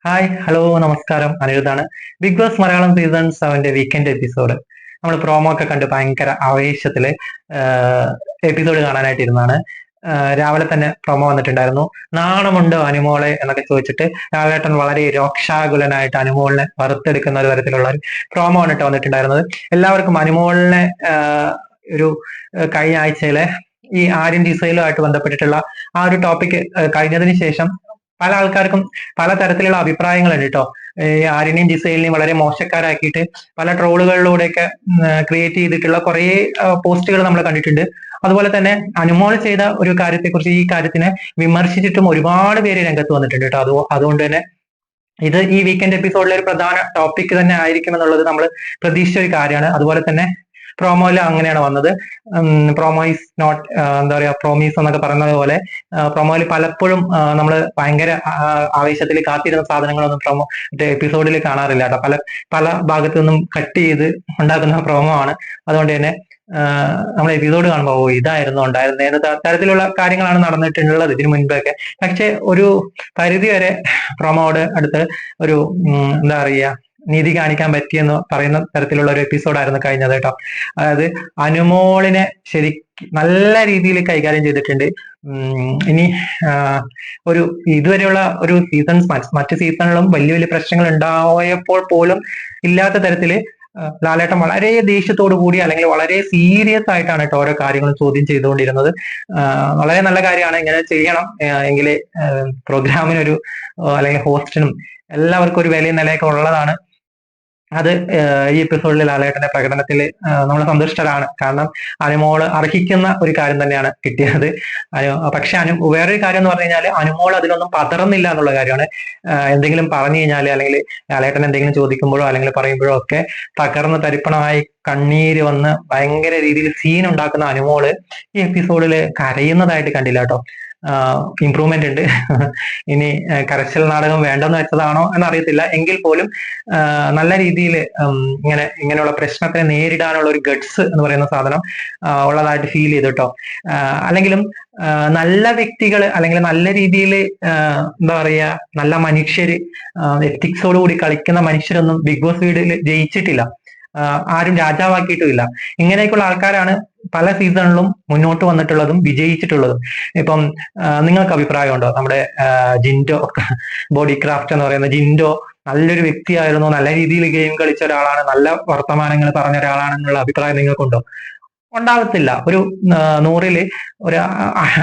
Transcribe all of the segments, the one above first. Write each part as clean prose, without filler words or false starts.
Hi hello നമസ്കാരം, അനിരുദ്ധാണ്. Bigg Boss Malayalam season 7 weekend episode നമ്മൾ പ്രൊമോ ഒക്കെ കണ്ട് ഭയങ്കര ആവേശത്തില് എപ്പിസോഡ് കാണാനായിട്ട് ഇരുന്നാണ്. രാവിലെ തന്നെ പ്രൊമോ വന്നിട്ടുണ്ടായിരുന്നു. നാണമുണ്ടോ അനുമോളെ എന്നൊക്കെ ചോദിച്ചിട്ട് രാവേട്ടൻ വളരെ രോക്ഷാകുലനായിട്ട് അനുമോളിനെ വറുത്തെടുക്കുന്ന ഒരു തരത്തിലുള്ള ഒരു പ്രൊമോ ആണ് വന്നിട്ടുണ്ടായിരുന്നത്. എല്ലാവർക്കും അനുമോളിനെ ഒരു കഴിഞ്ഞ ആഴ്ചയിലെ ഈ ആര്യൻ ജിസയിലുമായിട്ട് ബന്ധപ്പെട്ടിട്ടുള്ള ആ ഒരു ടോപ്പിക് കഴിഞ്ഞതിന് ശേഷം പല ആൾക്കാർക്കും പല തരത്തിലുള്ള അഭിപ്രായങ്ങളുണ്ട് കേട്ടോ. ഈ ആര്യനെയും ജിസയിലിനെയും വളരെ മോശക്കാരാക്കിയിട്ട് പല ട്രോളുകളിലൂടെയൊക്കെ ക്രിയേറ്റ് ചെയ്തിട്ടുള്ള കുറെ പോസ്റ്റുകൾ നമ്മൾ കണ്ടിട്ടുണ്ട്. അതുപോലെ തന്നെ അനുമോൾ ചെയ്ത ഒരു കാര്യത്തെക്കുറിച്ച്, ഈ കാര്യത്തിനെ വിമർശിച്ചിട്ടും ഒരുപാട് പേര് രംഗത്ത് വന്നിട്ടുണ്ട് കേട്ടോ. അതുകൊണ്ട് തന്നെ ഇത് ഈ വീക്കെൻഡ് എപ്പിസോഡിലെ ഒരു പ്രധാന ടോപ്പിക് തന്നെ ആയിരിക്കും എന്നുള്ളത് നമ്മൾ പ്രതീക്ഷിച്ച ഒരു കാര്യമാണ്. അതുപോലെ തന്നെ പ്രോമോയിൽ അങ്ങനെയാണ് വന്നത്. പ്രോമോ ഈസ് നോട്ട് എന്താ പറയാ, പ്രോമീസ് എന്നൊക്കെ പറയുന്നത് പോലെ പ്രൊമോയിൽ പലപ്പോഴും നമ്മൾ ഭയങ്കര ആവേശത്തിൽ കാത്തിരുന്ന സാധനങ്ങളൊന്നും പ്രൊമോ എപ്പിസോഡിൽ കാണാറില്ല കേട്ടോ. പല പല ഭാഗത്തു നിന്നും കട്ട് ചെയ്ത് ഉണ്ടാക്കുന്ന പ്രൊമോ ആണ്. അതുകൊണ്ട് തന്നെ നമ്മൾ എപ്പിസോഡ് കാണുമ്പോൾ ഇതായിരുന്നു ഉണ്ടായിരുന്നത് എന്ന തരത്തിലുള്ള കാര്യങ്ങളാണ് നടന്നിട്ടുള്ളത് ഇതിനു മുൻപൊക്കെ. പക്ഷെ ഒരു പരിധി വരെ പ്രൊമോട് അടുത്ത് ഒരു എന്താ പറയുക, നീതി കാണിക്കാൻ പറ്റിയെന്ന് പറയുന്ന തരത്തിലുള്ള ഒരു എപ്പിസോഡായിരുന്നു കഴിഞ്ഞത് കേട്ടോ. അതായത് അനുമോളിനെ നല്ല രീതിയിൽ കൈകാര്യം ചെയ്തിട്ടുണ്ട്. ഇനി ഒരു ഇതുവരെയുള്ള ഒരു സീസൺസ് മറ്റ് സീസണുകളും വലിയ വലിയ പ്രശ്നങ്ങൾ ഉണ്ടായപ്പോൾ പോലും ഇല്ലാത്ത തരത്തില് ലാലേട്ടൻ വളരെ ദേഷ്യത്തോടു കൂടി അല്ലെങ്കിൽ വളരെ സീരിയസ് ആയിട്ടാണ് കേട്ടോ ഓരോ കാര്യങ്ങളും ചോദ്യം ചെയ്തുകൊണ്ടിരുന്നത്. വളരെ നല്ല കാര്യമാണ്, ഇങ്ങനെ ചെയ്യണം. എങ്കിലേ പ്രോഗ്രാമിനൊരു അല്ലെങ്കിൽ ഹോസ്റ്റിനും എല്ലാവർക്കും ഒരു വിലയും നിലയൊക്കെ ഉള്ളതാണ്. അത് ഈ എപ്പിസോഡിൽ ലാലേട്ടന്റെ പ്രകടനത്തിൽ നമ്മൾ സന്തുഷ്ടരാണ്. കാരണം അനുമോള് അർഹിക്കുന്ന ഒരു കാര്യം തന്നെയാണ് കിട്ടിയത്. പക്ഷെ വേറൊരു കാര്യം എന്ന് പറഞ്ഞു കഴിഞ്ഞാൽ അനുമോൾ അതിലൊന്നും പതറുന്നില്ല എന്നുള്ള കാര്യമാണ്. എന്തെങ്കിലും പറഞ്ഞു കഴിഞ്ഞാൽ അല്ലെങ്കിൽ ലാലേട്ടൻ എന്തെങ്കിലും ചോദിക്കുമ്പോഴോ അല്ലെങ്കിൽ പറയുമ്പോഴോ ഒക്കെ തകർന്ന് തരിപ്പണമായി കണ്ണീര് വന്ന് ഭയങ്കര രീതിയിൽ സീൻ ഉണ്ടാക്കുന്ന അനുമോള് ഈ എപ്പിസോഡിൽ കരയുന്നതായിട്ട് കണ്ടില്ല കേട്ടോ. ഇംപ്രൂവ്മെന്റ് ഉണ്ട്. ഇനി കരച്ചിൽ നാടകം വേണ്ടെന്ന് വെച്ചതാണോ എന്നറിയത്തില്ല. എങ്കിൽ പോലും നല്ല രീതിയിൽ ഇങ്ങനെയുള്ള പ്രശ്നത്തിനെ നേരിടാനുള്ള ഒരു ഗട്സ് എന്ന് പറയുന്ന സാധനം ഉള്ളതായിട്ട് ഫീൽ ചെയ്തു കേട്ടോ. അല്ലെങ്കിലും നല്ല വ്യക്തികൾ അല്ലെങ്കിൽ നല്ല രീതിയിൽ എന്താ പറയാ, നല്ല മനുഷ്യര്, എത്തിക്സോടുകൂടി കളിക്കുന്ന മനുഷ്യരൊന്നും ബിഗ് ബോസ് വീടിൽ ജയിച്ചിട്ടില്ല. ആരും രാജാവാക്കിയിട്ടുമില്ല. ഇങ്ങനെയൊക്കെയുള്ള ആൾക്കാരാണ് പല സീസണിലും മുന്നോട്ട് വന്നിട്ടുള്ളതും വിജയിച്ചിട്ടുള്ളതും. ഇപ്പം നിങ്ങൾക്ക് അഭിപ്രായമുണ്ടോ? നമ്മുടെ ജിൻഡോ, ബോഡി ക്രാഫ്റ്റ് എന്ന് പറയുന്ന ജിൻഡോ നല്ലൊരു വ്യക്തിയായിരുന്നു, നല്ല രീതിയിൽ ഗെയിം കളിച്ച ഒരാളാണ്, നല്ല വർത്തമാനങ്ങൾ പറഞ്ഞ ഒരാളാണെന്നുള്ള അഭിപ്രായം നിങ്ങൾക്കുണ്ടോ? ഉണ്ടാവത്തില്ല. ഒരു 100-ൽ ഒരു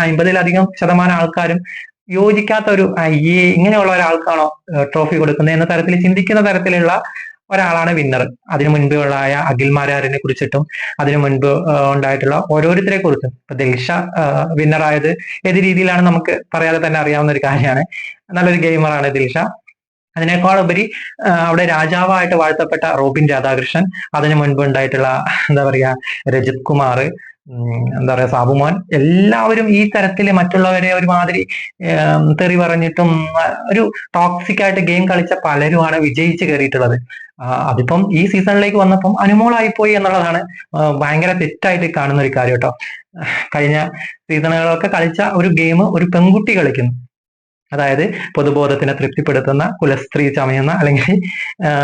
50-ലധികം% ആൾക്കാരും യോജിക്കാത്ത ഒരു ഇങ്ങനെയുള്ള ഒരാൾക്കാണോ ട്രോഫി കൊടുക്കുന്നത് എന്ന തരത്തിൽ ചിന്തിക്കുന്ന തരത്തിലുള്ള ഒരാളാണ് വിന്നർ. അതിനു മുൻപുള്ള അഖിൽമാരാറിനെ കുറിച്ചിട്ടും അതിനു മുൻപ് ഉണ്ടായിട്ടുള്ള ഓരോരുത്തരെ കുറിച്ചും ഇപ്പൊ ദിൽഷ വിന്നറായത് ഏത് രീതിയിലാണ് നമുക്ക് പറയാതെ തന്നെ അറിയാവുന്ന ഒരു കാര്യമാണ്. നല്ലൊരു ഗെയിമറാണ് ദിൽഷ. അതിനേക്കാൾ ഉപരി അവിടെ രാജാവായിട്ട് വാഴ്ത്തപ്പെട്ട റോബിൻ രാധാകൃഷ്ണൻ, അതിനു മുൻപ് ഉണ്ടായിട്ടുള്ള എന്താ പറയാ രജിത് കുമാർ, എന്താ പറയാ സാബുമോൻ, എല്ലാവരും ഈ തരത്തില് മറ്റുള്ളവരെ ഒരുമാതിരി തെറി പറഞ്ഞിട്ടും ഒരു ടോക്സിക് ആയിട്ട് ഗെയിം കളിച്ച പലരുമാണ് വിജയിച്ച് കയറിയിട്ടുള്ളത്. അതിപ്പം ഈ സീസണിലേക്ക് വന്നപ്പം അനുമോളായിപ്പോയി എന്നുള്ളതാണ് ഭയങ്കര തെറ്റായിട്ട് കാണുന്ന ഒരു കാര്യം കേട്ടോ. കഴിഞ്ഞ സീസണുകളൊക്കെ കളിച്ച ഒരു ഗെയിം ഒരു പെൺകുട്ടി കളിക്കുന്നു. അതായത് പൊതുബോധത്തിനെ തൃപ്തിപ്പെടുത്തുന്ന, കുലസ്ത്രീ ചമയുന്ന, അല്ലെങ്കിൽ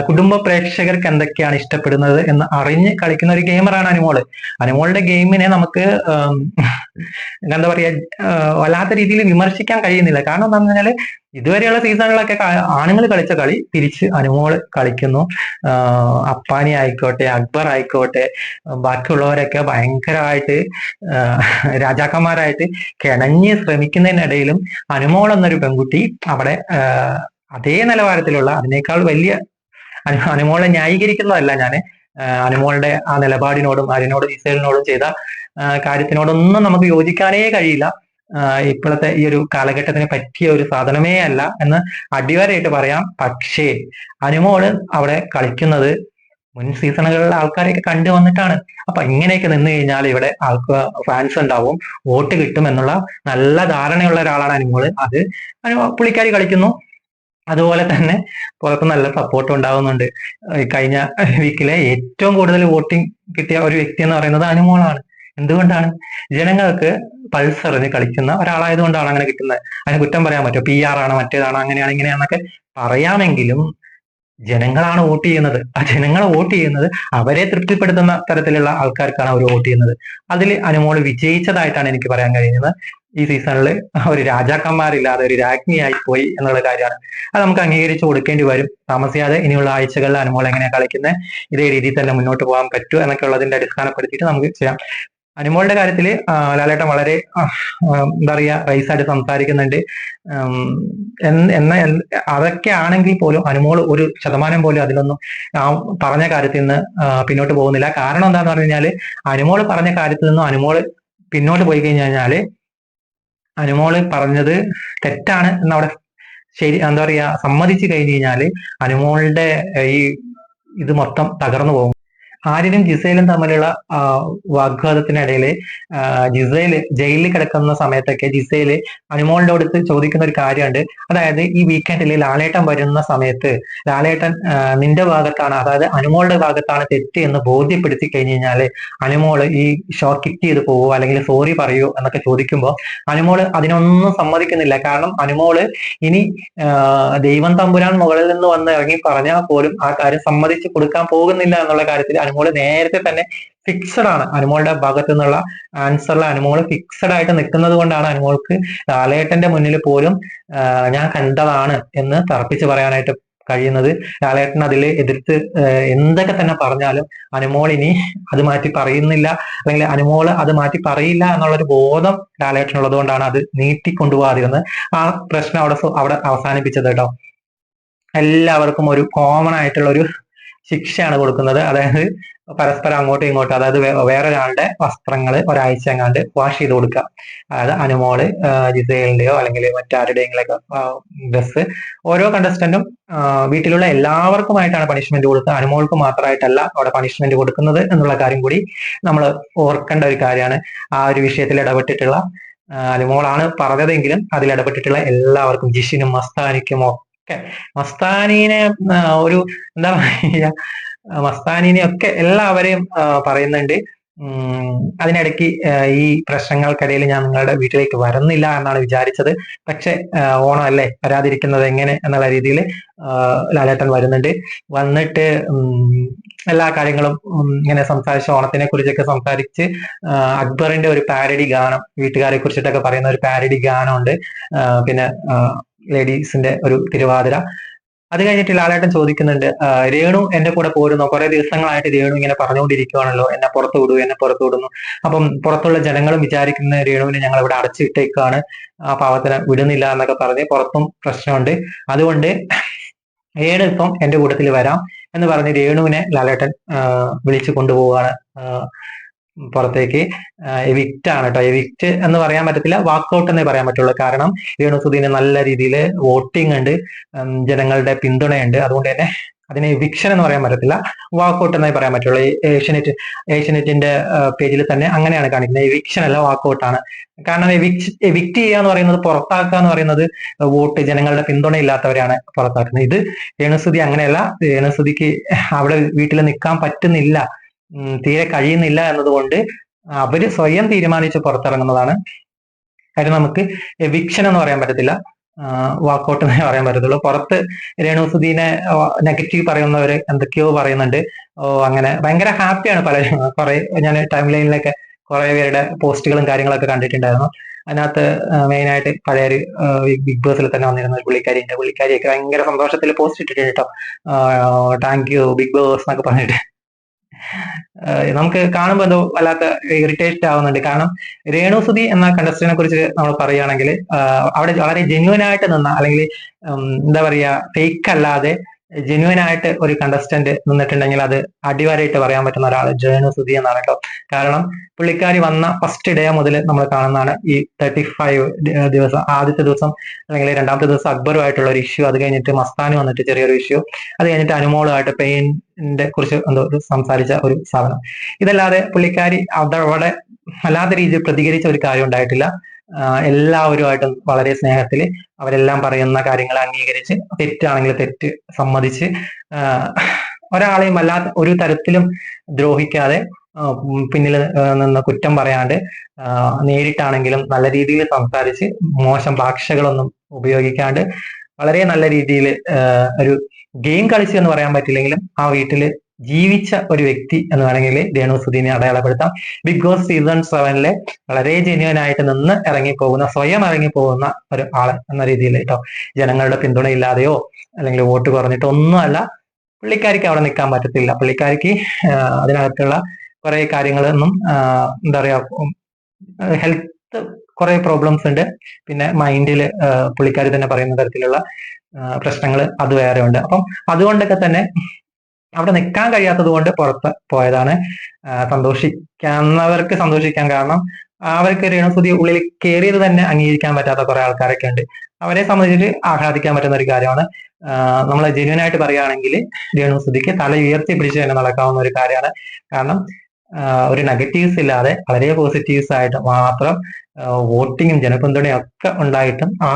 കുടുംബ പ്രേക്ഷകർക്ക് എന്തൊക്കെയാണ് ഇഷ്ടപ്പെടുന്നത് എന്ന് അറിഞ്ഞ് കളിക്കുന്ന ഒരു ഗെയിമറാണ് അനുമോള്. അനുമോളുടെ ഗെയിമിനെ നമുക്ക് എന്താ പറയാ വല്ലാത്ത രീതിയിൽ വിമർശിക്കാൻ കഴിയുന്നില്ല. കാരണം എന്താണെന്ന് പറഞ്ഞാല് ഇതുവരെയുള്ള സീസണുകളൊക്കെ ആണുങ്ങൾ കളിച്ച കളി തിരിച്ച് അനുമോള് കളിക്കുന്നു. അപ്പാനി ആയിക്കോട്ടെ, അക്ബർ ആയിക്കോട്ടെ, ബാക്കിയുള്ളവരൊക്കെ ഭയങ്കരമായിട്ട് രാജാക്കന്മാരായിട്ട് കിണഞ്ഞ് ശ്രമിക്കുന്നതിനിടയിലും അനുമോൾ എന്നൊരു പെൺകുട്ടി അവിടെ അതേ നിലവാരത്തിലുള്ള, അതിനേക്കാൾ വലിയ അനുമോളെ ന്യായീകരിക്കുന്നതല്ല ഞാൻ, അനുമോളുടെ ആ നിലപാടിനോടും അതിനോടും ഇസേലിനോടും ചെയ്ത കാര്യത്തിനോടൊന്നും നമുക്ക് യോജിക്കാനേ കഴിയില്ല. ഇപ്പോഴത്തെ ഈ ഒരു കാലഘട്ടത്തിന് പറ്റിയ ഒരു സാധനമേ അല്ല എന്ന് അടിവരയിട്ട് പറയാം. പക്ഷേ അനുമോള് അവിടെ കളിക്കുന്നത് മുൻ സീസണുകളിലെ ആൾക്കാരെയൊക്കെ കണ്ടു വന്നിട്ടാണ്. അപ്പൊ ഇങ്ങനെയൊക്കെ നിന്ന് കഴിഞ്ഞാൽ ഇവിടെ ആൾക്ക് ഫാൻസ് ഉണ്ടാവും, വോട്ട് കിട്ടും എന്നുള്ള നല്ല ധാരണയുള്ള ഒരാളാണ് അനുമോള്. അത് പുള്ളിക്കാരി കളിക്കുന്നു. അതുപോലെ തന്നെ പുറത്ത് നല്ല സപ്പോർട്ട് ഉണ്ടാവുന്നുണ്ട്. കഴിഞ്ഞ വീക്കിലെ ഏറ്റവും കൂടുതൽ വോട്ടിംഗ് കിട്ടിയ ഒരു വ്യക്തി എന്ന് പറയുന്നത് അനുമോളാണ്. എന്തുകൊണ്ടാണ്? ജനങ്ങൾക്ക് പൾസ് എറിഞ്ഞ് കളിക്കുന്ന ഒരാളായതുകൊണ്ടാണ് അങ്ങനെ കിട്ടുന്നത്. അതിന് കുറ്റം പറയാൻ പറ്റുമോ? PR ആണ്, മറ്റേതാണ്, അങ്ങനെയാണ്, ഇങ്ങനെയാണെന്നൊക്കെ പറയാമെങ്കിലും ജനങ്ങളാണ് വോട്ട് ചെയ്യുന്നത്. ആ ജനങ്ങൾ വോട്ട് ചെയ്യുന്നത് അവരെ തൃപ്തിപ്പെടുത്തുന്ന തരത്തിലുള്ള ആൾക്കാർക്കാണ് അവർ വോട്ട് ചെയ്യുന്നത്. അതിൽ അനുമോൾ വിജയിച്ചതായിട്ടാണ് എനിക്ക് പറയാൻ കഴിയുന്നത്. ഈ സീസണിൽ ഒരു രാജാക്കന്മാരില്ലാതെ ഒരു രാജ്ഞിയായി പോയി എന്നുള്ള കാര്യമാണ്. അത് നമുക്ക് അംഗീകരിച്ചു കൊടുക്കേണ്ടി വരും. താമസിയാതെ ഇനിയുള്ള ആഴ്ചകളിൽ അനുമോൾ എങ്ങനെയാണ് കളിക്കുന്നത്, ഇതേ രീതിയിൽ തന്നെ മുന്നോട്ട് പോകാൻ പറ്റുമോ എന്നൊക്കെ ഉള്ളതിന്റെ അടിസ്ഥാനപ്പെടുത്തിയിട്ട് നമുക്ക് ചെയ്യാം. അനുമോളുടെ കാര്യത്തിൽ ലാലേട്ടൻ വളരെ എന്താ പറയാ റൈസായിട്ട് സംസാരിക്കുന്നുണ്ട്. അതൊക്കെ ആണെങ്കിൽ പോലും അനുമോൾ ഒരു ശതമാനം പോലും അതിലൊന്നും പറഞ്ഞ കാര്യത്തിൽ നിന്ന് പിന്നോട്ട് പോകുന്നില്ല. കാരണം എന്താന്ന് പറഞ്ഞു കഴിഞ്ഞാല് അനുമോൾ പറഞ്ഞ കാര്യത്തിൽ നിന്നും അനുമോൾ പിന്നോട്ട് പോയി കഴിഞ്ഞു കഴിഞ്ഞാല് അനുമോള് പറഞ്ഞത് തെറ്റാണ് എന്നവിടെ ശരി എന്താ പറയാ സമ്മതിച്ചു കഴിഞ്ഞു കഴിഞ്ഞാല് അനുമോളുടെ ഈ ഇത് മൊത്തം തകർന്നു പോകും. ആര്യനും ജിസയിലും തമ്മിലുള്ള വാഗ്വാദത്തിനിടയില് ജിസയില് ജയിലിൽ കിടക്കുന്ന സമയത്തൊക്കെ ജിസയില് അനുമോളിന്റെ അടുത്ത് ചോദിക്കുന്ന ഒരു കാര്യമുണ്ട്. അതായത് ഈ വീക്കെൻഡിൽ ലാലേട്ടൻ വരുന്ന സമയത്ത് ലാലേട്ടൻ നിന്റെ ഭാഗത്താണ്, അതായത് അനുമോളുടെ ഭാഗത്താണ് തെറ്റ് എന്ന് ബോധ്യപ്പെടുത്തി കഴിഞ്ഞു കഴിഞ്ഞാല് അനുമോള് ഈ ഷോ കിക്ക് ചെയ്ത് പോവോ അല്ലെങ്കിൽ സോറി പറയൂ എന്നൊക്കെ ചോദിക്കുമ്പോൾ അനുമോള് അതിനൊന്നും സമ്മതിക്കുന്നില്ല. കാരണം അനുമോള് ഇനി ദൈവം തമ്പുരാൻ മുകളിൽ നിന്ന് വന്ന് ഇറങ്ങി പറഞ്ഞാൽ പോലും ആ കാര്യം സമ്മതിച്ചു കൊടുക്കാൻ പോകുന്നില്ല എന്നുള്ള കാര്യത്തിൽ അനുമോള് നേരത്തെ തന്നെ ഫിക്സഡ് ആണ്. അനുമോളുടെ ഭാഗത്തു നിന്നുള്ള ആൻസറിൽ അനുമോള് ഫിക്സഡ് ആയിട്ട് നിൽക്കുന്നത് കൊണ്ടാണ് അനുമോൾക്ക് ലാലേട്ടന്റെ മുന്നിൽ പോലും ഞാൻ കണ്ടതാണ് എന്ന് തറപ്പിച്ച് പറയാനായിട്ട് കഴിയുന്നത്. ലാലേട്ടൻ അതിൽ എതിർത്ത് എന്തൊക്കെ തന്നെ പറഞ്ഞാലും അനുമോൾ ഇനി അത് മാറ്റി പറയുന്നില്ല, അല്ലെങ്കിൽ അനുമോള് അത് മാറ്റി പറയില്ല എന്നുള്ളൊരു ബോധം ലാലേട്ടനുള്ളത് കൊണ്ടാണ് അത് നീട്ടിക്കൊണ്ടുപോകാതിരുന്നത്. ആ പ്രശ്നം അവിടെ അവസാനിപ്പിച്ചത് കേട്ടോ. എല്ലാവർക്കും ഒരു കോമൺ ആയിട്ടുള്ള ഒരു ശിക്ഷയാണ് കൊടുക്കുന്നത്. അതായത് പരസ്പരം അങ്ങോട്ടും ഇങ്ങോട്ടും, അതായത് വേറൊരാളുടെ വസ്ത്രങ്ങൾ ഒരാഴ്ച എങ്ങാണ്ട് വാഷ് ചെയ്ത് കൊടുക്കുക. അതായത് അനുമോള് ജിസേലിന്റെയോ അല്ലെങ്കിൽ മറ്റാരുടെയെങ്കിലൊക്കെ ഡ്രസ്സ് ഓരോ കണ്ടസ്റ്റന്റും വീട്ടിലുള്ള എല്ലാവർക്കുമായിട്ടാണ് പണിഷ്മെന്റ് കൊടുക്കുക. അനുമോൾക്ക് മാത്രമായിട്ടല്ല അവിടെ പണിഷ്മെന്റ് കൊടുക്കുന്നത് എന്നുള്ള കാര്യം കൂടി നമ്മൾ ഓർക്കേണ്ട ഒരു കാര്യമാണ്. ആ ഒരു വിഷയത്തിൽ ഇടപെട്ടിട്ടുള്ള അനുമോളാണ് പറഞ്ഞതെങ്കിലും അതിൽ ഇടപെട്ടിട്ടുള്ള എല്ലാവർക്കും, ജിഷിനും മസ്താനിക്കും ഒക്കെ, മസ്താനീനെ ഒരു എന്താ പറയുക, മസ്താനിനെ ഒക്കെ എല്ലാവരെയും പറയുന്നുണ്ട്. അതിനിടയ്ക്ക് ഈ പ്രശ്നങ്ങൾക്കിടയിൽ ഞാൻ നിങ്ങളുടെ വീട്ടിലേക്ക് വരുന്നില്ല എന്നാണ് വിചാരിച്ചത്, പക്ഷെ ഓണമല്ലേ വരാതിരിക്കുന്നത് എങ്ങനെ എന്നുള്ള രീതിയിൽ ലാലേട്ടൻ വരുന്നുണ്ട്. വന്നിട്ട് എല്ലാ കാര്യങ്ങളും ഇങ്ങനെ സംസാരിച്ച് ഓണത്തിനെ കുറിച്ചൊക്കെ സംസാരിച്ച് അക്ബറിന്റെ ഒരു പാരഡി ഗാനം, വീട്ടുകാരെ കുറിച്ചിട്ടൊക്കെ പറയുന്ന ഒരു പാരഡി ഗാനമുണ്ട്. പിന്നെ ലേഡീസിന്റെ ഒരു തിരുവാതിര. അത് കഴിഞ്ഞിട്ട് ലാലേട്ടൻ ചോദിക്കുന്നുണ്ട്, രേണു എന്റെ കൂടെ പോരുന്നു, കുറെ ദിവസങ്ങളായിട്ട് രേണു ഇങ്ങനെ പറഞ്ഞുകൊണ്ടിരിക്കുകയാണല്ലോ എന്നെ പുറത്തു വിടൂ, എന്നെ പുറത്തു വിടുന്നു. അപ്പം പുറത്തുള്ള ജനങ്ങളും വിചാരിക്കുന്ന രേണുവിനെ ഞങ്ങൾ ഇവിടെ അടച്ചിട്ടേക്കാണ്, ആ പാവത്തിനെ വിടുന്നില്ല എന്നൊക്കെ പറഞ്ഞ് പുറത്തും പ്രശ്നമുണ്ട്. അതുകൊണ്ട് രേണു ഇപ്പം എന്റെ കൂട്ടത്തിൽ വരാം എന്ന് പറഞ്ഞ് രേണുവിനെ ലാലേട്ടൻ വിളിച്ചു കൊണ്ടുപോവുകയാണ് പുറത്തേക്ക്. എവിക്റ്റ് ആണ് കേട്ടോ. എവിക്റ്റ് എന്ന് പറയാൻ പറ്റത്തില്ല, വാക്കൗട്ട് എന്നേ പറയാൻ പറ്റുള്ളൂ. കാരണം രേണു സുധീന് നല്ല രീതിയിൽ വോട്ടിംഗ് ഉണ്ട്, ജനങ്ങളുടെ പിന്തുണയുണ്ട്. അതുകൊണ്ട് തന്നെ അതിനെ എവിക്ഷൻ എന്ന് പറയാൻ പറ്റത്തില്ല, വാക്കൗട്ട് എന്നേ പറയാൻ പറ്റുള്ളൂ. ഏഷ്യനെറ്റിന്റെ പേജിൽ തന്നെ അങ്ങനെയാണ് കാണിക്കുന്നത്. എവിക്ഷൻ അല്ല, വാക്കൗട്ടാണ്. കാരണം എവിക്റ്റ് ചെയ്യുക എന്ന് പറയുന്നത്, പുറത്താക്കുക എന്ന് പറയുന്നത് വോട്ട് ജനങ്ങളുടെ പിന്തുണ ഇല്ലാത്തവരെയാണ് പുറത്താക്കുന്നത്. ഇത് രേണുസുതി അങ്ങനെയല്ല. രേണുസുതിക്ക് അവിടെ വീട്ടിൽ നിൽക്കാൻ പറ്റുന്നില്ല, തീരെ കഴിയുന്നില്ല എന്നതുകൊണ്ട് അവര് സ്വയം തീരുമാനിച്ച് പുറത്തിറങ്ങുന്നതാണ്. കാര്യം നമുക്ക് എവിക്ഷൻ എന്ന് പറയാൻ പറ്റത്തില്ല, വാക്കൗട്ട് എന്നേ പറയാൻ പറ്റത്തുള്ളൂ. പുറത്ത് രേണുസുധീനെ നെഗറ്റീവ് പറയുന്നവര് എന്തൊക്കെയോ പറയുന്നുണ്ട്. അങ്ങനെ ഭയങ്കര ഹാപ്പിയാണ് പലരും. കുറെ ഞാൻ ടൈം ലൈനിലൊക്കെ കുറെ പേരുടെ പോസ്റ്റുകളും കാര്യങ്ങളൊക്കെ കണ്ടിട്ടുണ്ടായിരുന്നു. അതിനകത്ത് മെയിനായിട്ട് പഴയൊരു ബിഗ് ബോസിൽ തന്നെ വന്നിരുന്ന ഒരു പുള്ളിക്കാരിയൊക്കെ ഭയങ്കര സന്തോഷത്തിൽ പോസ്റ്റ് ഇട്ടിട്ടുണ്ട് കേട്ടോ. താങ്ക് യു ബിഗ് ബോസ് എന്നൊക്കെ പറഞ്ഞിട്ട്. നമുക്ക് കാണുമ്പോൾ എന്തോ വല്ലാത്ത ഇറിറ്റേറ്റ് ആവുന്നുണ്ട്. കാരണം രേണുസുതി എന്ന കണ്ടസ്റ്റന്റിനെ കുറിച്ച് നമ്മൾ പറയുകയാണെങ്കിൽ അവിടെ വളരെ ജെന്യുവൻ ആയിട്ട് നിന്ന, അല്ലെങ്കിൽ എന്താ പറയാ ഫേക്ക് അല്ലാതെ ജെന്യുവൻ ആയിട്ട് ഒരു കണ്ടസ്റ്റന്റ് നിന്നിട്ടുണ്ടെങ്കിൽ അത് അടിവരയിട്ട് പറയാൻ പറ്റുന്ന ഒരാൾ രേണുസുതി എന്നാണ് കേട്ടോ. കാരണം പുള്ളിക്കാരി വന്ന ഫസ്റ്റ് ഡേ മുതൽ നമ്മൾ കാണുന്നതാണ് ഈ 35 ദിവസം, ആദ്യത്തെ ദിവസം അല്ലെങ്കിൽ രണ്ടാമത്തെ ദിവസം അക്ബറുമായിട്ടുള്ള ഒരു ഇഷ്യൂ, അത് കഴിഞ്ഞിട്ട് മസ്താനി വന്നിട്ട് ചെറിയൊരു ഇഷ്യൂ, അത് കഴിഞ്ഞിട്ട് അനുമോളുമായിട്ട് പെയിന്റിനെ കുറിച്ച് എന്തോ സംസാരിച്ച ഒരു സാധനം. ഇതല്ലാതെ പുള്ളിക്കാരി അവിടെ അല്ലാത്ത രീതിയിൽ പ്രതികരിച്ച ഒരു കാര്യം ഉണ്ടായിട്ടില്ല. എല്ലാവരുമായിട്ടും വളരെ സ്നേഹത്തിൽ അവരെല്ലാം പറയുന്ന കാര്യങ്ങൾ അംഗീകരിച്ച്, തെറ്റാണെങ്കിൽ തെറ്റ് സമ്മതിച്ച്, ഒരാളെയും അല്ലാത്ത ഒരു തരത്തിലും ദ്രോഹിക്കാതെ പിന്നിൽ നിന്ന് കുറ്റം പറയാണ്ട് നേരിട്ടാണെങ്കിലും നല്ല രീതിയിൽ സംസാരിച്ച് മോശം ഭാഷകളൊന്നും ഉപയോഗിക്കാണ്ട് വളരെ നല്ല രീതിയിൽ ഒരു ഗെയിം കളിച്ചു എന്ന് പറയാൻ പറ്റില്ലെങ്കിലും ആ വീട്ടില് ജീവിച്ച ഒരു വ്യക്തി എന്ന് വേണമെങ്കിൽ രേണുസുധീനെ അടയാളപ്പെടുത്താം. ബിഗ് ബോസ് സീസൺ 7 വളരെ ജെന്യുവൻ ആയിട്ട് നിന്ന് ഇറങ്ങിപ്പോകുന്ന, സ്വയം ഇറങ്ങിപ്പോകുന്ന ഒരു ആള് എന്ന രീതിയിൽ കേട്ടോ. ജനങ്ങളുടെ പിന്തുണയില്ലാതെയോ അല്ലെങ്കിൽ വോട്ട് കുറഞ്ഞിട്ടോ ഒന്നും അല്ല, പുള്ളിക്കാരിക്ക് അവിടെ നിൽക്കാൻ പറ്റത്തില്ല. പുള്ളിക്കാരിക്ക് അതിനകത്തുള്ള കുറെ കാര്യങ്ങളൊന്നും എന്താ പറയാ, ഹെൽത്ത് കുറെ പ്രോബ്ലംസ് ഉണ്ട്. പിന്നെ മൈൻഡില് പുള്ളിക്കാരി തന്നെ പറയുന്ന തരത്തിലുള്ള പ്രശ്നങ്ങൾ അത് വേറെ ഉണ്ട്. അപ്പം അതുകൊണ്ടൊക്കെ തന്നെ അവിടെ നിൽക്കാൻ കഴിയാത്തത് കൊണ്ട് പുറത്ത് പോയതാണ്. സന്തോഷിക്കാവുന്നവർക്ക് സന്തോഷിക്കാൻ, കാരണം അവർക്ക് രേണുസുതി ഉള്ളിൽ കയറിയത് തന്നെ അംഗീകരിക്കാൻ പറ്റാത്ത കുറെ ആൾക്കാരൊക്കെ ഉണ്ട്. അവരെ സംബന്ധിച്ചിട്ട് ആഹ്ലാദിക്കാൻ പറ്റുന്ന ഒരു കാര്യമാണ്. നമ്മൾ ജെന്യുവൻ ആയിട്ട് പറയുകയാണെങ്കിൽ രേണുസുതിക്ക് തല ഉയർത്തി പിടിച്ച് തന്നെ നടക്കാവുന്ന ഒരു കാര്യമാണ്. കാരണം ഒരു നെഗറ്റീവ്സ് ഇല്ലാതെ വളരെ പോസിറ്റീവ്സ് ആയിട്ട് മാത്രം വോട്ടിങ്ങും ജനപിന്തുണയും ഒക്കെ ഉണ്ടായിട്ടും ആ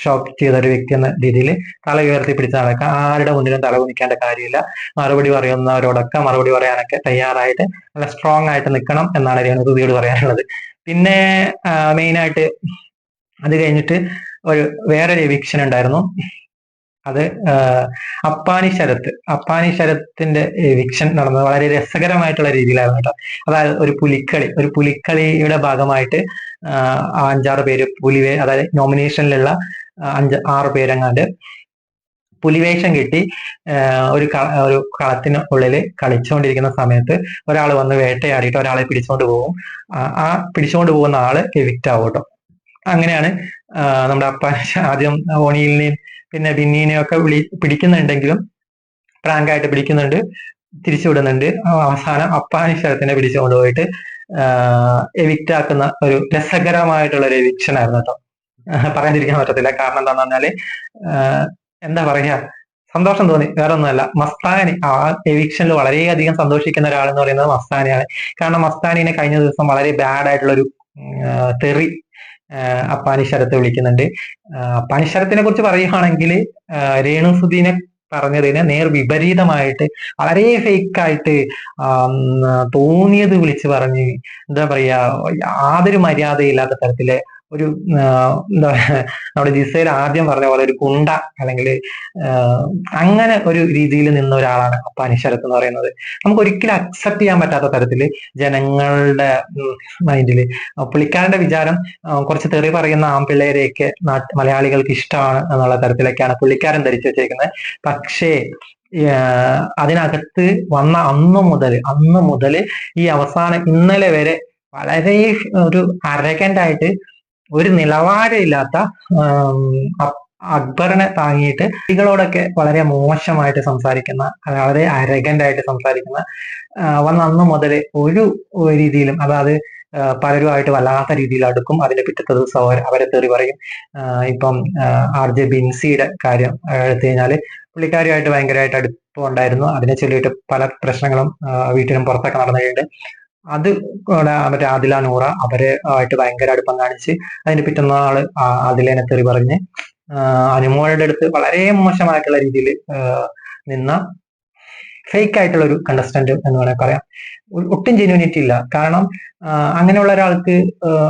ഷോക്ക് ചെയ്ത ഒരു വ്യക്തി എന്ന രീതിയിൽ തല ഉയർത്തി പിടിച്ച് നടക്കാം. ആരുടെ മുന്നിലും തല കുനിക്കേണ്ട കാര്യമില്ല. മറുപടി പറയുന്നവരോടൊക്കെ മറുപടി പറയാനൊക്കെ തയ്യാറായിട്ട് നല്ല സ്ട്രോങ് ആയിട്ട് നിൽക്കണം എന്നാണ് രേണുസുതിയോട് പറയാനുള്ളത്. പിന്നെ മെയിനായിട്ട് അത് കഴിഞ്ഞിട്ട് വേറൊരു എവിക്ഷൻ ഉണ്ടായിരുന്നു. അത് അപ്പാനി ശരത്തിന്റെ എവിക്ഷൻ നടന്നത് വളരെ രസകരമായിട്ടുള്ള രീതിയിലായിരുന്നു കേട്ടോ. അതായത് ഒരു പുലിക്കളിയുടെ ഭാഗമായിട്ട് 5-6 പേര് അതായത് നോമിനേഷനിലുള്ള 5-6 പേരെങ്ങാണ്ട് പുലിവേഷം കെട്ടി ഒരു കളത്തിന് ഉള്ളില് കളിച്ചുകൊണ്ടിരിക്കുന്ന സമയത്ത് ഒരാൾ വന്ന് വേട്ടയാടിയിട്ട് ഒരാളെ പിടിച്ചുകൊണ്ട് പോകും. ആ പിടിച്ചുകൊണ്ട് പോകുന്ന ആള് എവിക്റ്റ് ആവും കേട്ടോ. അങ്ങനെയാണ് നമ്മുടെ അപ്പാനി ആദ്യം ഓണിയിലിനെയും പിന്നെ ബിന്നീനെയും ഒക്കെ പിടിക്കുന്നുണ്ടെങ്കിലും പ്രാങ്കായിട്ട് പിടിക്കുന്നുണ്ട്, തിരിച്ചുവിടുന്നുണ്ട്. അവസാനം അപ്പാനി ശരത്തിനെ പിടിച്ചു കൊണ്ടുപോയിട്ട് എവിക്റ്റ് ആക്കുന്ന ഒരു രസകരമായിട്ടുള്ള ഒരു എവിക്ഷൻ ആയിരുന്നു കേട്ടോ. പറയാതിരിക്കാൻ പറ്റത്തില്ല. കാരണം എന്താന്ന് പറഞ്ഞാല് എന്താ പറയാ, സന്തോഷം തോന്നി, വേറെ ഒന്നുമല്ല. മസ്താനി ആ എവിക്ഷനിൽ വളരെയധികം സന്തോഷിക്കുന്ന ഒരാൾ എന്ന് പറയുന്നത് മസ്താനിയാണ്. കാരണം മസ്താനിനെ കഴിഞ്ഞ ദിവസം വളരെ ബാഡ് ആയിട്ടുള്ള ഒരു തെറി അപ്പാനി ശരത്ത് വിളിക്കുന്നുണ്ട്. അപ്പാനി ശരത്തിനെ കുറിച്ച് പറയുകയാണെങ്കിൽ രേണുസുധീനെ പറഞ്ഞതിന് നേർ വിപരീതമായിട്ട് വളരെ ഫേക്കായിട്ട് തോന്നിയത് വിളിച്ച് പറഞ്ഞ്, എന്താ പറയാ, യാതൊരു മര്യാദയില്ലാത്ത തരത്തില് ഒരു എന്താ പറയാ, നമ്മുടെ ജിസയിൽ ആദ്യം പറഞ്ഞ പോലെ ഒരു ഗുണ്ട അല്ലെങ്കിൽ അങ്ങനെ ഒരു രീതിയിൽ നിന്ന ഒരാളാണ് അപ്പാനി ശരത്ത് എന്ന് പറയുന്നത്. നമുക്ക് ഒരിക്കലും അക്സെപ്റ്റ് ചെയ്യാൻ പറ്റാത്ത തരത്തില് ജനങ്ങളുടെ മൈൻഡില് പുള്ളിക്കാരന്റെ വിചാരം കുറച്ച് തെറി പറയുന്ന ആൺപിള്ളേരെയൊക്കെ മലയാളികൾക്ക് ഇഷ്ടമാണ് എന്നുള്ള തരത്തിലൊക്കെയാണ് പുള്ളിക്കാരൻ ധരിച്ചു വെച്ചേക്കുന്നത്. പക്ഷേ അതിനകത്ത് വന്ന അന്ന് മുതൽ ഈ അവസാനം ഇന്നലെ വരെ വളരെ ഒരു അരഗന്റ് ആയിട്ട് ഒരു നിലവാരമില്ലാത്ത അക്ബറിനെ താങ്ങിയിട്ട് സ്ത്രീകളോടൊക്കെ വളരെ മോശമായിട്ട് സംസാരിക്കുന്ന, വളരെ അരഗന്റ് ആയിട്ട് സംസാരിക്കുന്ന വന്ന അന്ന് മുതൽ ഒരു രീതിയിലും, അതായത് പലരുമായിട്ട് വല്ലാത്ത രീതിയിൽ അടുക്കും. അതിന്റെ പിറ്റത്തെ ദിവസം അവരെ തെറി പറയും. ഇപ്പം RJ ബിൻസിയുടെ കാര്യം എടുത്തു കഴിഞ്ഞാല് പുള്ളിക്കാരിയായിട്ട് ഭയങ്കരമായിട്ട് അടുപ്പം ഉണ്ടായിരുന്നു. അതിനെ ചൊല്ലിയിട്ട് പല പ്രശ്നങ്ങളും വീട്ടിലും പുറത്തൊക്കെ നടന്നിട്ടുണ്ട്. അത് മറ്റേ ആദില നൂറ അവരെ ആയിട്ട് ഭയങ്കര അടുപ്പം കാണിച്ച് അതിന്റെ പിറ്റന്നാള് ആദിലേനെ തെറി പറഞ്ഞ് അനുമോളുടെ അടുത്ത് വളരെ മോശമായിട്ടുള്ള രീതിയിൽ നിന്ന ഫേക്ക് ആയിട്ടുള്ള ഒരു കണ്ടസ്റ്റന്റ് എന്ന് വേണമെങ്കിൽ പറയാം. ഒട്ടും ജെന്യൂനിറ്റി ഇല്ല. കാരണം അങ്ങനെയുള്ള ഒരാൾക്ക്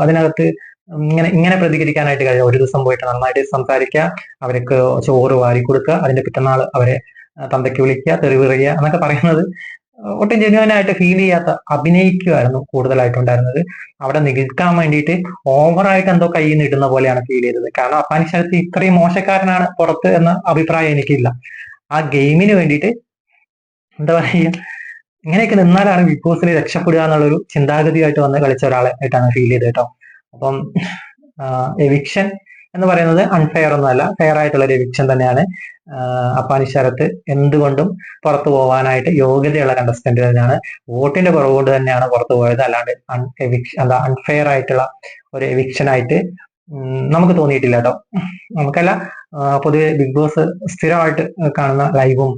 അതിനകത്ത് ഇങ്ങനെ പ്രതികരിക്കാനായിട്ട് കഴിയും. ഒരു ദിവസം പോയിട്ട് നന്നായിട്ട് സംസാരിക്കുക, അവർക്ക് ചോറ് വാരി കൊടുക്കുക, അതിന്റെ പിറ്റന്നാൾ അവരെ തന്തയ്ക്ക് വിളിക്കുക, തെറി പറയുക എന്നൊക്കെ പറയുന്നത് ഒട്ടും ജെന്യൂൻ ആയിട്ട് ഫീൽ ചെയ്യാത്ത, അഭിനയിക്കുമായിരുന്നു കൂടുതലായിട്ടുണ്ടായിരുന്നത്. അവിടെ നിൽക്കാൻ വേണ്ടിയിട്ട് ഓവറായിട്ട് എന്തോ കയ്യിൽ നിന്ന് ഇടുന്ന പോലെയാണ് ഫീൽ ചെയ്തത്. കാരണം അപ്പാനി ശരത്ത് ഇത്രയും മോശക്കാരനാണ് പുറത്ത് എന്ന അഭിപ്രായം എനിക്കില്ല. ആ ഗെയിമിന് വേണ്ടിയിട്ട് എന്താ പറയുക, ഇങ്ങനെയൊക്കെ നിന്നാലാണ് ബിഗ് ബോസിൽ രക്ഷപ്പെടുക എന്നുള്ളൊരു ചിന്താഗതിയായിട്ട് വന്ന് കളിച്ച ഒരാളെ ആയിട്ടാണ് ഫീൽ ചെയ്തത് കേട്ടോ. അപ്പം എവിക്ഷൻ എന്ന് പറയുന്നത് അൺഫെയർ ഒന്നുമല്ല, ഫെയർ ആയിട്ടുള്ള ഒരു എവിക്ഷൻ തന്നെയാണ്. അപ്പാനി ശരത്ത് എന്തുകൊണ്ടും പുറത്തു പോകാനായിട്ട് യോഗ്യതയുള്ള കണ്ടസ്റ്റന്റ് തന്നെയാണ്. വോട്ടിന്റെ കുറവ് കൊണ്ട് തന്നെയാണ് പുറത്തു പോയത്. അല്ലാണ്ട് അൺഫെയർ ആയിട്ടുള്ള ഒരു എവിക്ഷൻ ആയിട്ട് നമുക്ക് തോന്നിയിട്ടില്ല കേട്ടോ. നമുക്കല്ല, പൊതുവെ ബിഗ് ബോസ് സ്ഥിരമായിട്ട് കാണുന്ന ലൈവും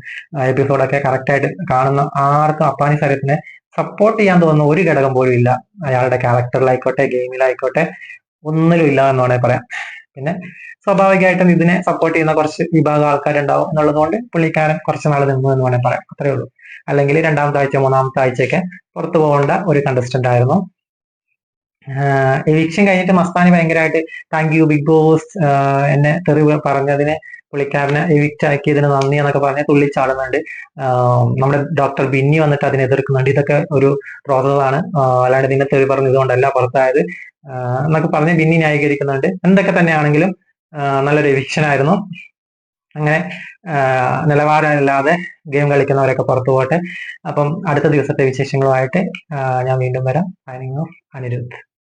എപ്പിസോഡൊക്കെ കറക്റ്റായിട്ട് കാണുന്ന ആർക്കും അപ്പാനി ശരത്തിനെ സപ്പോർട്ട് ചെയ്യാൻ തോന്നുന്ന ഒരു ഘടകം പോലും ഇല്ല. അയാളുടെ ക്യാരക്ടറിലായിക്കോട്ടെ, ഗെയിമിലായിക്കോട്ടെ, ഒന്നിലും ഇല്ല എന്ന് വേണമെങ്കിൽ പറയാം. പിന്നെ സ്വാഭാവികമായിട്ടും ഇതിനെ സപ്പോർട്ട് ചെയ്യുന്ന കുറച്ച് വിഭാഗം ആൾക്കാരുണ്ടാവും എന്നുള്ളത് കൊണ്ട് പുള്ളിക്കാരൻ കുറച്ച് നാൾ നിന്നു എന്ന് വേണമെങ്കിൽ പറയാം. അത്രേ ഉള്ളൂ. അല്ലെങ്കിൽ രണ്ടാമത്തെ ആഴ്ച മൂന്നാമത്തെ ആഴ്ചയൊക്കെ പുറത്തു പോകേണ്ട ഒരു കണ്ടസ്റ്റന്റ് ആയിരുന്നു. എവിക്ഷൻ കഴിഞ്ഞിട്ട് മസ്താനി ഭയങ്കരമായിട്ട് താങ്ക് യു ബിഗ് ബോസ്, എന്നെ തെറി പറഞ്ഞതിന് പുള്ളിക്കാരനെ എവിക്റ്റ് ആക്കിയതിന് നന്ദി എന്നൊക്കെ പറഞ്ഞ് തുള്ളിച്ചാടുന്നുണ്ട്. നമ്മുടെ ഡോക്ടർ ബിന്നി വന്നിട്ട് അതിനെ എതിർക്കുന്നുണ്ട്. ഇതൊക്കെ ഒരു പ്രോസസ്സാണ്, അല്ലാണ്ട് നിന്നെ തെറി പറഞ്ഞതുകൊണ്ടല്ല പുറത്തായത് എന്നൊക്കെ പറഞ്ഞ് ബിന്നി ന്യായീകരിക്കുന്നുണ്ട്. എന്തൊക്കെ തന്നെയാണെങ്കിലും നല്ലൊരു എവിക്ഷൻ ആയിരുന്നു. അങ്ങനെ നിലവാരമില്ലാതെ ഗെയിം കളിക്കുന്നവരൊക്കെ പുറത്തു പോട്ടെ. അപ്പം അടുത്ത ദിവസത്തെ വിശേഷങ്ങളുമായിട്ട് ഞാൻ വീണ്ടും വരാം. അനിരുദ്ധ്.